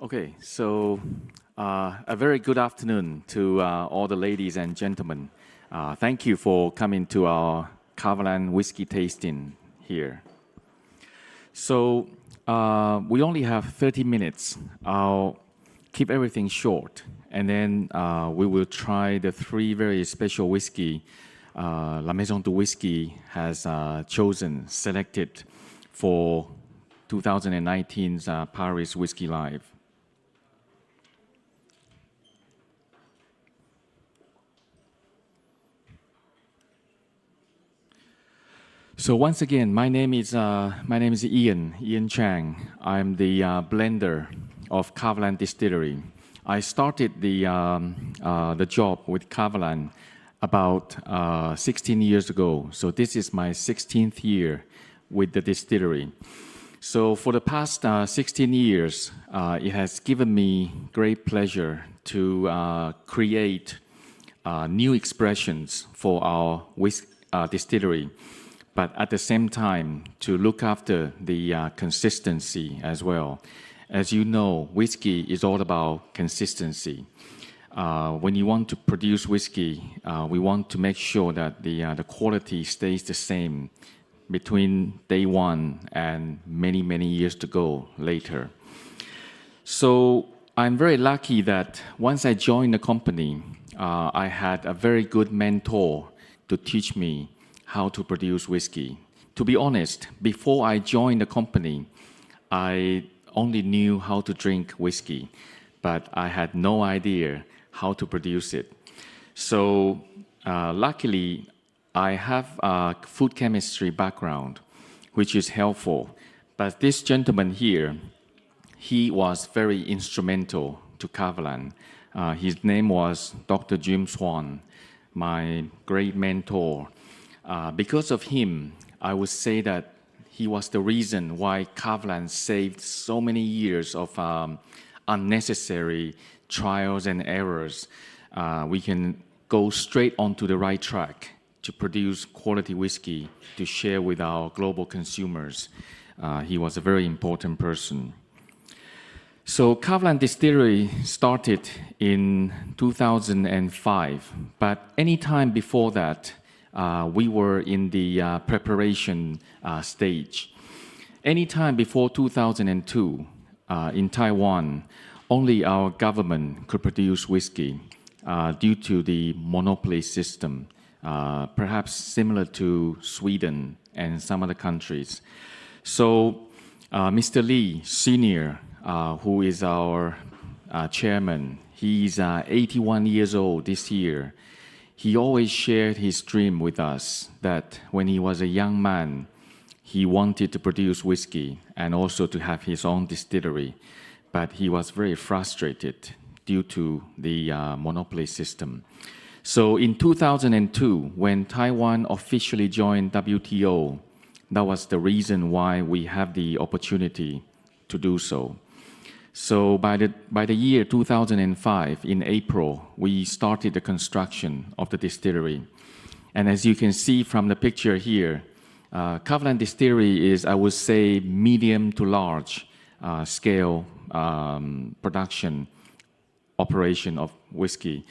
Okay, so a very good afternoon to all the ladies and gentlemen. Thank you for coming to our Kavalan whiskey tasting here. So we only have 30 minutes. I'll keep everything short, and then we will try the three very special whiskey La Maison du Whisky has selected for 2019's Paris Whiskey Live. So once again, my name is Ian Chang. I'm the blender of Kavalan Distillery. I started the job with Kavalan about 16 years ago. So this is my 16th year with the distillery. So for the past 16 years, it has given me great pleasure to create new expressions for our distillery, but at the same time to look after the consistency as well. As you know, whiskey is all about consistency. When you want to produce whiskey, we want to make sure that the quality stays the same between day one and many, many years to go later. So I'm very lucky that once I joined the company, I had a very good mentor to teach me how to produce whiskey. To be honest, before I joined the company, I only knew how to drink whiskey, but I had no idea how to produce it. So luckily, I have a food chemistry background, which is helpful. But this gentleman here, he was very instrumental to Kavalan. His name was Dr. Jim Swan, my great mentor. Because of him, I would say that he was the reason why Kavalan saved so many years of unnecessary trials and errors. We can go straight onto the right track to produce quality whiskey to share with our global consumers. He was a very important person. So Kavalan Distillery started in 2005, but any time before that, we were in the preparation stage. Anytime before 2002, in Taiwan, only our government could produce whiskey due to the monopoly system, perhaps similar to Sweden and some other countries. So Mr. Lee, Sr., who is our chairman, he's 81 years old this year. He always shared his dream with us that when he was a young man, he wanted to produce whiskey and also to have his own distillery. But he was very frustrated due to the monopoly system. So in 2002, when Taiwan officially joined WTO, that was the reason why we have the opportunity to do so. So by the year 2005, in April, we started the construction of the distillery. And as you can see from the picture here, Kavalan Distillery is, I would say, medium to large scale production operation of whiskey.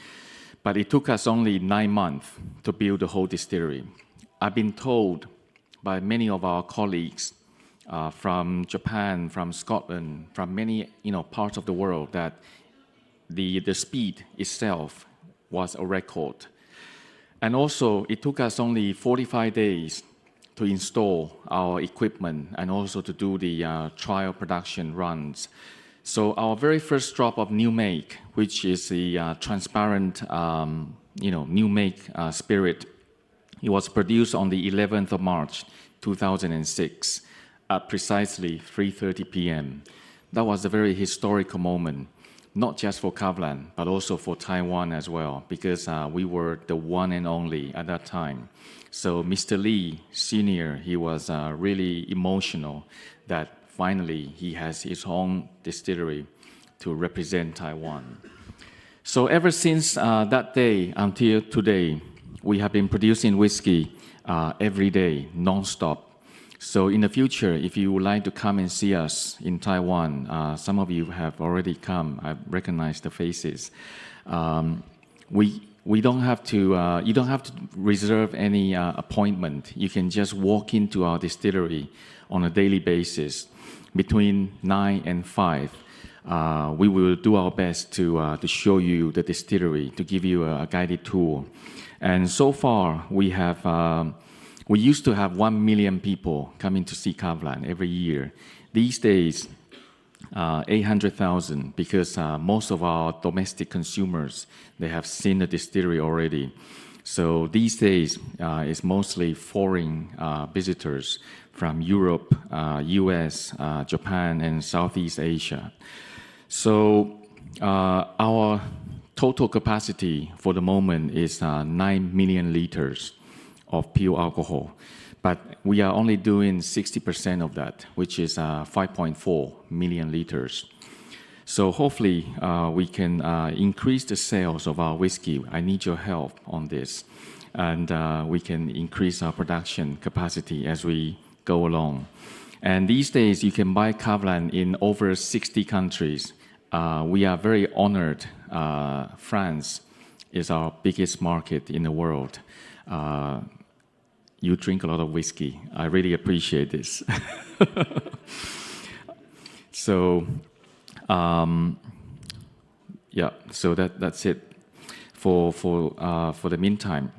But it took us only 9 months to build the whole distillery. I've been told by many of our colleagues from Japan, from Scotland, from many parts of the world that the speed itself was a record. And also, it took us only 45 days to install our equipment and also to do the trial production runs. So our very first drop of new make, which is the transparent new make spirit, it was produced on the 11th of March, 2006. At precisely 3:30 p.m. That was a very historical moment, not just for Kavalan, but also for Taiwan as well, because we were the one and only at that time. So Mr. Lee, Sr., he was really emotional that finally he has his own distillery to represent Taiwan. So ever since that day until today, we have been producing whiskey every day, non-stop. So in the future, if you would like to come and see us in Taiwan, some of you have already come. I recognize the faces. We don't have to. You don't have to reserve any appointment. You can just walk into our distillery on a daily basis between 9 and 5. We will do our best to show you the distillery, to give you a guided tour. And so far, we used to have 1 million people coming to see Kavalan every year. These days, 800,000, because most of our domestic consumers, they have seen the distillery already. So these days, it's mostly foreign visitors from Europe, US, Japan, and Southeast Asia. So our total capacity for the moment is 9 million liters of pure alcohol. But we are only doing 60% of that, which is 5.4 million liters. So hopefully we can increase the sales of our whiskey. I need your help on this. And we can increase our production capacity as we go along. And these days you can buy Kavalan in over 60 countries. We are very honored. France is our biggest market in the world. You drink a lot of whiskey. I really appreciate this. So, yeah. So that's it for the meantime.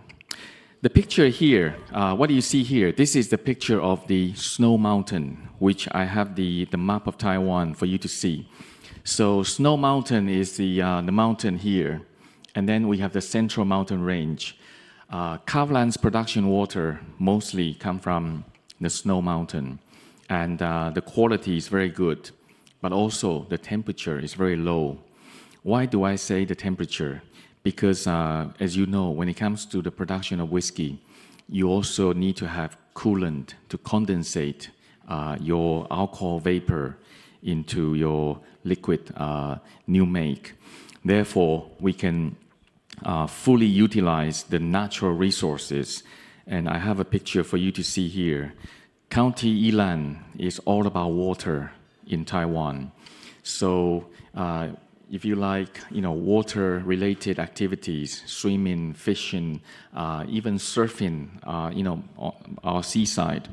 The picture here. What do you see here? This is the picture of the Snow Mountain, which I have the map of Taiwan for you to see. So Snow Mountain is the mountain here, and then we have the Central Mountain Range. Kavalan's production water mostly come from the Snow Mountain, and the quality is very good, but also the temperature is very low. Why do I say the temperature? Because as you know, when it comes to the production of whiskey, you also need to have coolant to condensate your alcohol vapor into your liquid new make. Therefore, we can fully utilize the natural resources. And I have a picture for you to see here. County Yilan is all about water in Taiwan. So if you like, water-related activities, swimming, fishing, even surfing, on our seaside,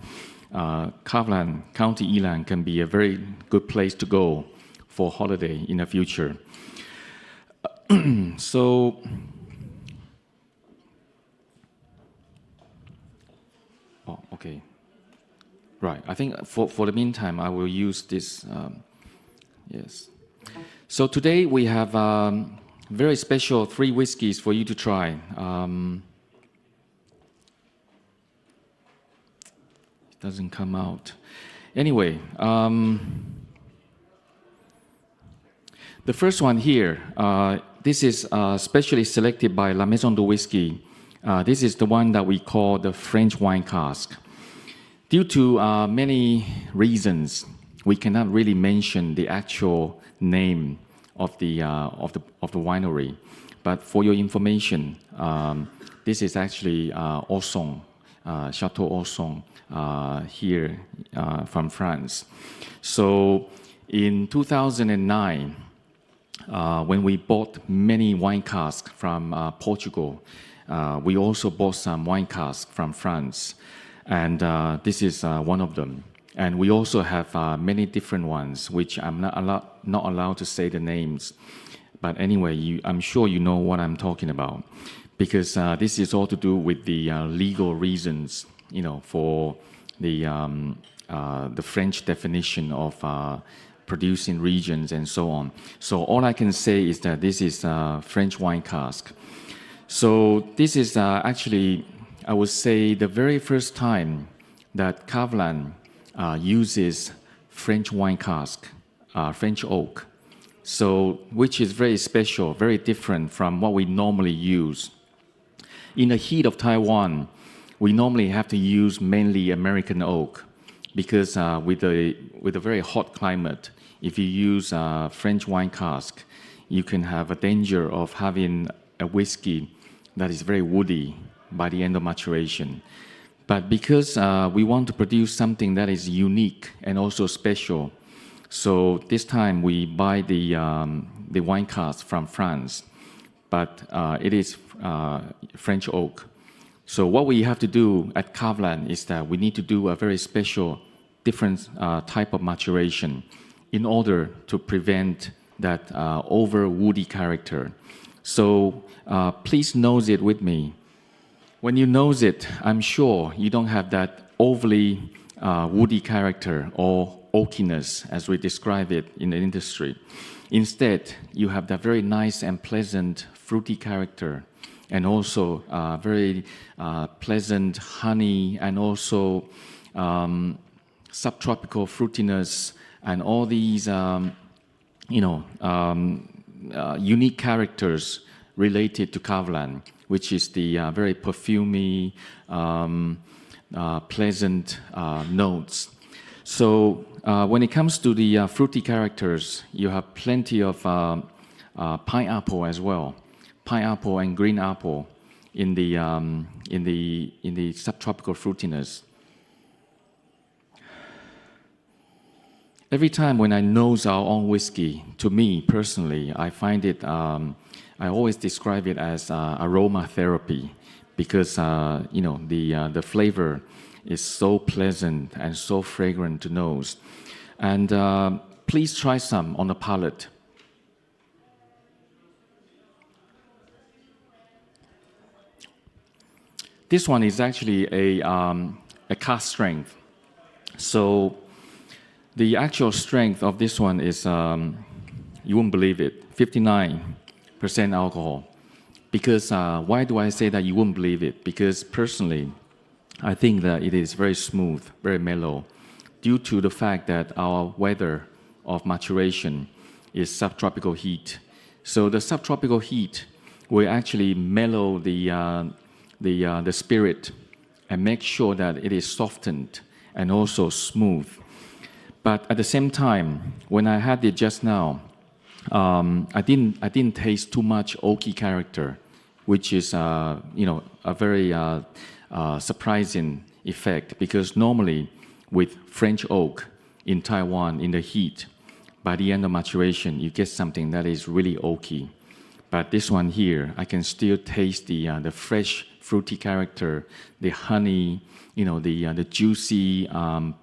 Kavalan, County Yilan can be a very good place to go for holiday in the future. So, okay. Right, I think for the meantime, I will use this, yes. So today we have very special 3 whiskeys for you to try. It doesn't come out. Anyway, the first one here, this is specially selected by La Maison de Whisky. This is the one that we call the French wine cask. Due to many reasons, we cannot really mention the actual name of the winery. But for your information, this is actually Osson, Chateau Osson here from France. So in 2009, when we bought many wine casks from Portugal, we also bought some wine casks from France. And this is one of them. And we also have many different ones, which I'm not allowed to say the names. But anyway, I'm sure you know what I'm talking about. Because this is all to do with the legal reasons, for the French definition of producing regions and so on. So all I can say is that this is French wine cask. So this is actually, I would say, the very first time that Kavalan uses French wine cask, French oak. So, which is very special, very different from what we normally use. In the heat of Taiwan, we normally have to use mainly American oak because with a very hot climate, if you use French wine cask, you can have a danger of having a whiskey that is very woody by the end of maturation. But because we want to produce something that is unique and also special, so this time we buy the wine cask from France, but it is French oak. So what we have to do at Kavalan is that we need to do a very special, different type of maturation in order to prevent that over woody character. So please nose it with me. When you nose it, I'm sure you don't have that overly woody character or oakiness as we describe it in the industry. Instead, you have that very nice and pleasant fruity character, and also very pleasant honey, and also subtropical fruitiness, and all these unique characters related to Kavalan, which is the very perfumey, pleasant notes. So when it comes to the fruity characters, you have plenty of pineapple as well, pineapple and green apple in the subtropical fruitiness. Every time when I nose our own whiskey, to me personally, I find it. I always describe it as aromatherapy, because the flavor is so pleasant and so fragrant to nose. And please try some on the palate. This one is actually a cask strength. So the actual strength of this one is, you won't believe it, 59% alcohol. Because why do I say that you won't believe it? Because personally, I think that it is very smooth, very mellow, due to the fact that our weather of maturation is subtropical heat. So the subtropical heat will actually mellow the spirit and make sure that it is softened and also smooth. But at the same time, when I had it just now, I didn't taste too much oaky character, which is a very surprising effect, because normally with French oak in Taiwan in the heat, by the end of maturation you get something that is really oaky. But this one here, I can still taste the fresh fruity character, the honey, the juicy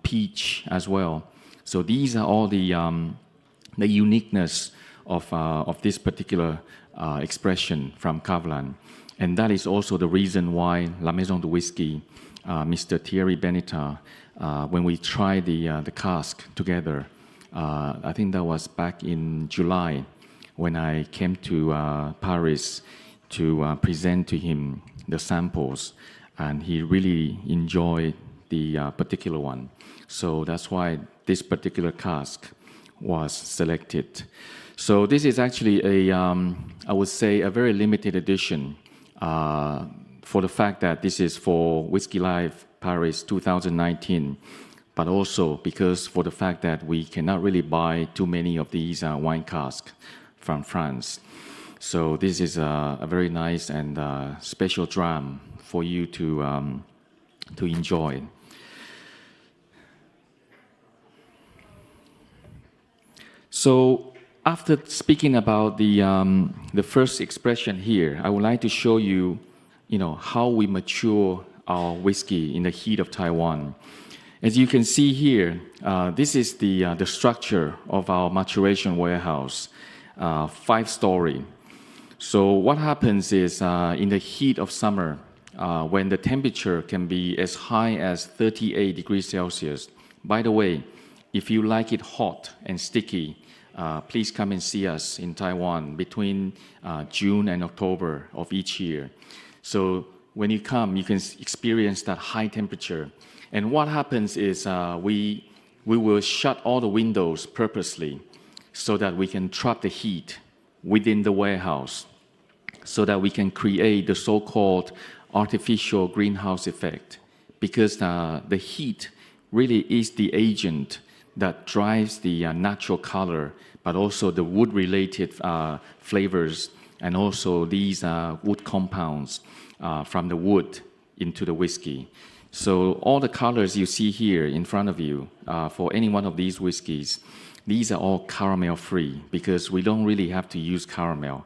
peach as well. So these are all the uniqueness of this particular expression from Kavalan. And that is also the reason why La Maison de Whisky, Mr. Thierry Benita, when we tried the cask together, I think that was back in July, when I came to Paris to present to him the samples, and he really enjoyed the particular one. So that's why this particular cask was selected. So this is actually I would say, a very limited edition, for the fact that this is for Whisky Live Paris 2019, but also because for the fact that we cannot really buy too many of these wine casks from France. So this is a very nice and special dram for you to enjoy. So after speaking about the first expression here, I would like to show you, how we mature our whiskey in the heat of Taiwan. As you can see here, this is the structure of our maturation warehouse, 5-story. So what happens is, in the heat of summer, when the temperature can be as high as 38 degrees Celsius. By the way, if you like it hot and sticky, please come and see us in Taiwan between June and October of each year. So when you come, you can experience that high temperature. And what happens is we will shut all the windows purposely so that we can trap the heat within the warehouse, so that we can create the so-called artificial greenhouse effect, because the heat really is the agent that drives the natural color, but also the wood-related flavors, and also these wood compounds from the wood into the whiskey. So all the colors you see here in front of you for any one of these whiskeys, these are all caramel free because we don't really have to use caramel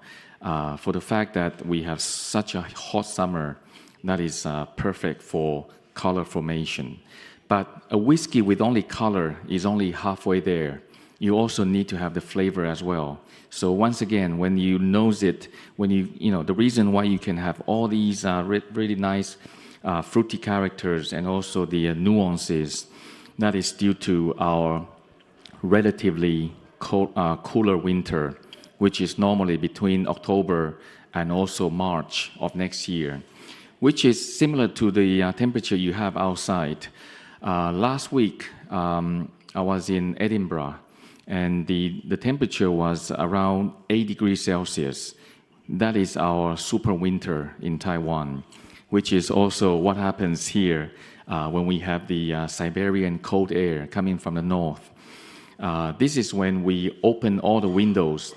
for the fact that we have such a hot summer that is perfect for color formation. But a whiskey with only color is only halfway there. You also need to have the flavor as well. So once again, when you nose it, the reason why you can have all these really nice fruity characters and also the nuances, that is due to our relatively cooler winter, which is normally between October and also March of next year, which is similar to the temperature you have outside. Last week, I was in Edinburgh, and the temperature was around 8 degrees Celsius. That is our super winter in Taiwan, which is also what happens here when we have the Siberian cold air coming from the north. This is when we open all the windows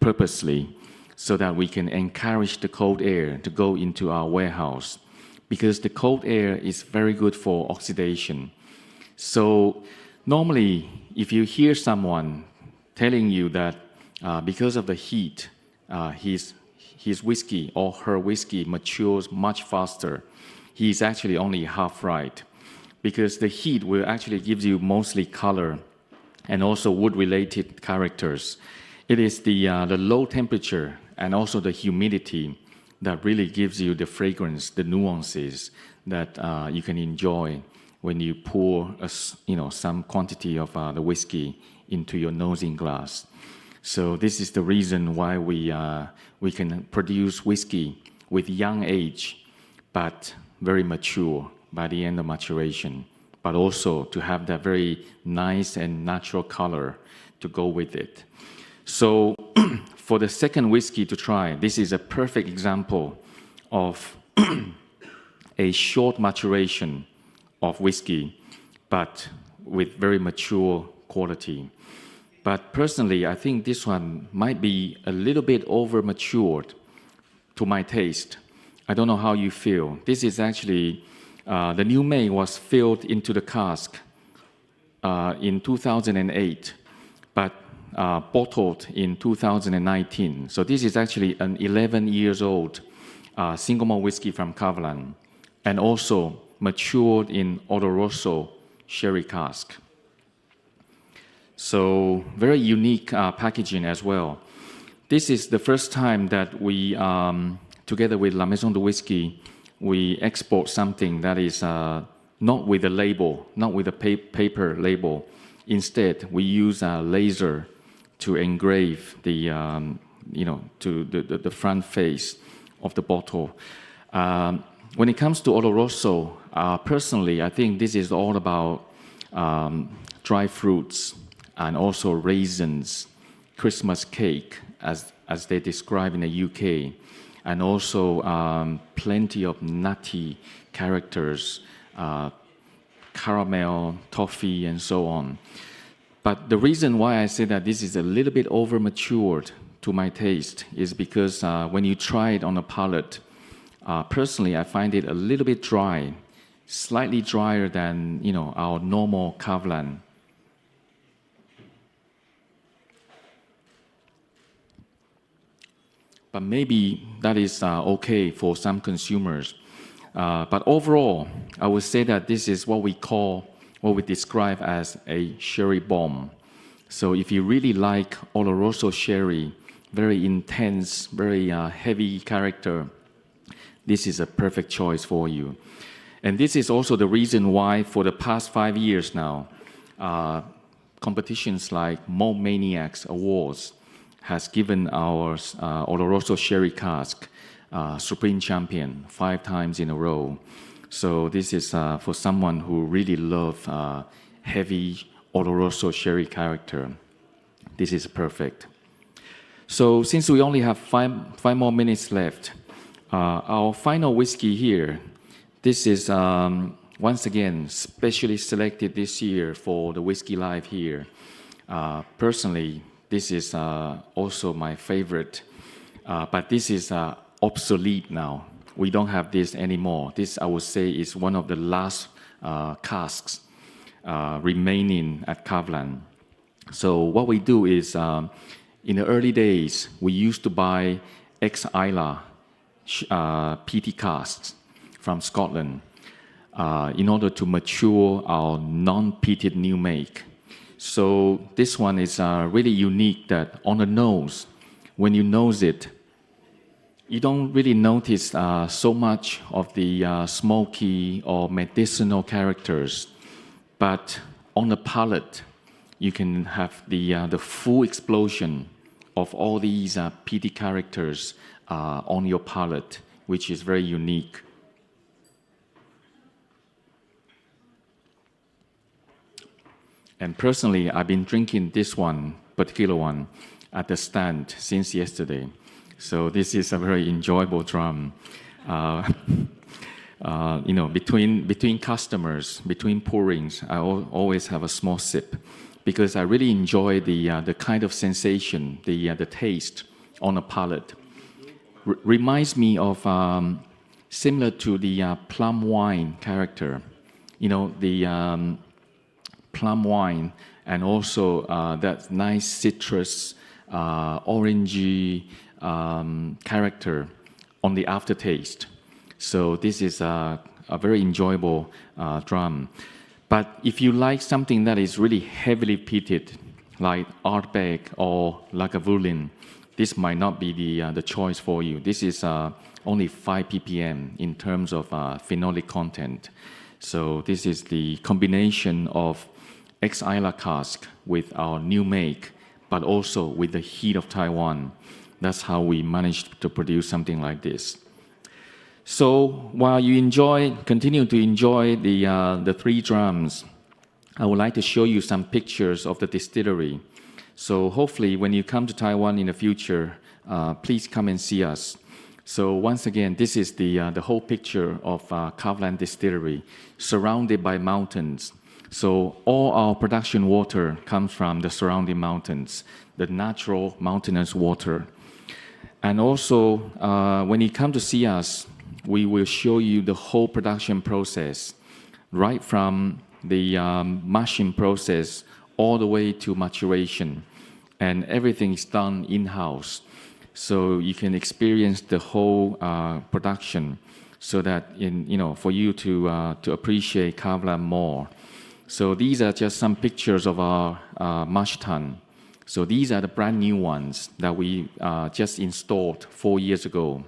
purposely so that we can encourage the cold air to go into our warehouse, because the cold air is very good for oxidation. So normally, if you hear someone telling you that because of the heat, his whiskey or her whiskey matures much faster, he's actually only half right, because the heat will actually give you mostly color and also wood-related characters. It is the low temperature and also the humidity that really gives you the fragrance, the nuances that you can enjoy when you pour some quantity of the whiskey into your nosing glass. So this is the reason why we can produce whiskey with young age, but very mature by the end of maturation, but also to have that very nice and natural color to go with it. So for the second whiskey to try, this is a perfect example of a short maturation of whiskey, but with very mature quality. But personally, I think this one might be a little bit over matured to my taste. I don't know how you feel. This is actually, the new make was filled into the cask in 2008, but bottled in 2019. So this is actually an 11 years old single malt whiskey from Kavalan, and also matured in Oloroso sherry cask. So very unique packaging as well. This is the first time that we, together with La Maison de Whisky, we export something that is not with a label, not with a paper label. Instead, we use a laser to engrave the, to the front face of the bottle. When it comes to Oloroso, personally, I think this is all about dry fruits and also raisins, Christmas cake, as they describe in the UK, and also plenty of nutty characters, caramel, toffee, and so on. But the reason why I say that this is a little bit over matured to my taste is because when you try it on a palate, personally, I find it a little bit dry, slightly drier than our normal Kavalan. But maybe that is okay for some consumers. But overall, I would say that this is what we describe as a sherry bomb. So if you really like Oloroso sherry, very intense, very heavy character, this is a perfect choice for you. And this is also the reason why for the past 5 years now, competitions like Malt Maniacs Awards has given our Oloroso sherry cask Supreme Champion 5 times in a row. So this is for someone who really loves heavy Oloroso sherry character. This is perfect. So since we only have five more minutes left, our final whiskey here, this is once again specially selected this year for the Whiskey Live here. Personally, this is also my favorite, but this is obsolete now. We don't have this anymore. This, I would say, is one of the last casks remaining at Kavalan. So what we do is, in the early days, we used to buy ex-Islay PT casks from Scotland in order to mature our non-peated new make. So this one is really unique that on the nose, when you nose it, you don't really notice so much of the smoky or medicinal characters, but on the palate, you can have the full explosion of all these peaty characters on your palate, which is very unique. And personally, I've been drinking this one, particular one, at the stand since yesterday. So this is a very enjoyable drum. Between customers, between pourings, I always have a small sip because I really enjoy the kind of sensation, the taste on the palate. Reminds me of similar to the plum wine character. The plum wine and also that nice citrus, orangey character on the aftertaste. So this is a very enjoyable drum. But if you like something that is really heavily peated, like Ardbeg or Lagavulin, this might not be the choice for you. This is only 5 ppm in terms of phenolic content. So this is the combination of ex-Islay cask with our new make, but also with the heat of Taiwan. That's how we managed to produce something like this. So while you continue to enjoy the 3 drums, I would like to show you some pictures of the distillery. So hopefully when you come to Taiwan in the future, please come and see us. So once again, this is the whole picture of Kavalan Distillery, surrounded by mountains. So all our production water comes from the surrounding mountains, the natural mountainous water. And also, when you come to see us, we will show you the whole production process, right from the mashing process all the way to maturation. And everything is done in-house. So you can experience the whole production so that for you to appreciate Kavalan more. So these are just some pictures of our mash tun. So these are the brand new ones that we just installed 4 years ago.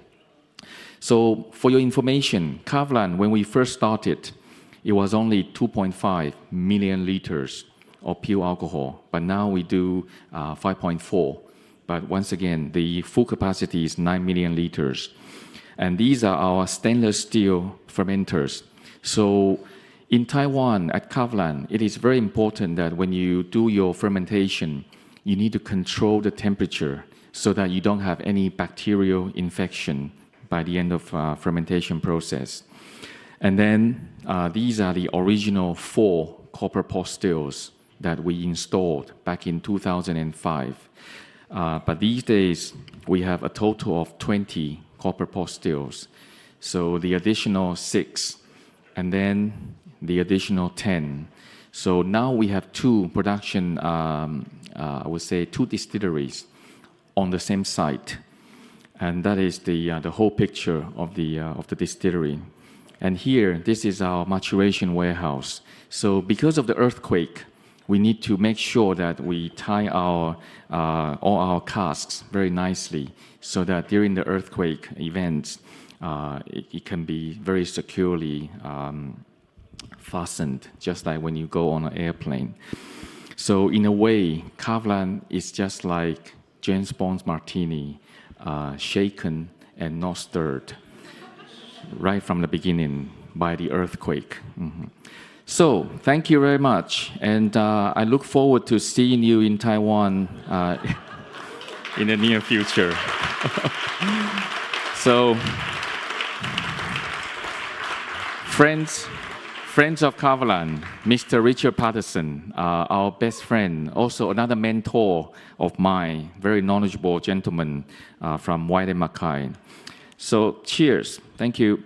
So for your information, Kavalan, when we first started, it was only 2.5 million liters of pure alcohol, but now we do 5.4. But once again, the full capacity is 9 million liters. And these are our stainless steel fermenters. So in Taiwan, at Kavalan, it is very important that when you do your fermentation, you need to control the temperature so that you don't have any bacterial infection by the end of fermentation process. And then these are the original 4 copper pot stills that we installed back in 2005. But these days, we have a total of 20 copper pot stills. So the additional 6, and then the additional 10. So now we have 2 production, I would say 2 distilleries on the same site. And that is the whole picture of the distillery. And here, this is our maturation warehouse. So because of the earthquake, we need to make sure that we tie all our casks very nicely so that during the earthquake events, it can be very securely fastened, just like when you go on an airplane. So in a way, Kavalan is just like James Bond's martini, shaken and not stirred, right from the beginning by the earthquake. Mm-hmm. So thank you very much, and I look forward to seeing you in Taiwan in the near future. So, friends of Kavalan, Mr. Richard Patterson, our best friend, also another mentor of mine, very knowledgeable gentleman from White and Mackay. So cheers. Thank you.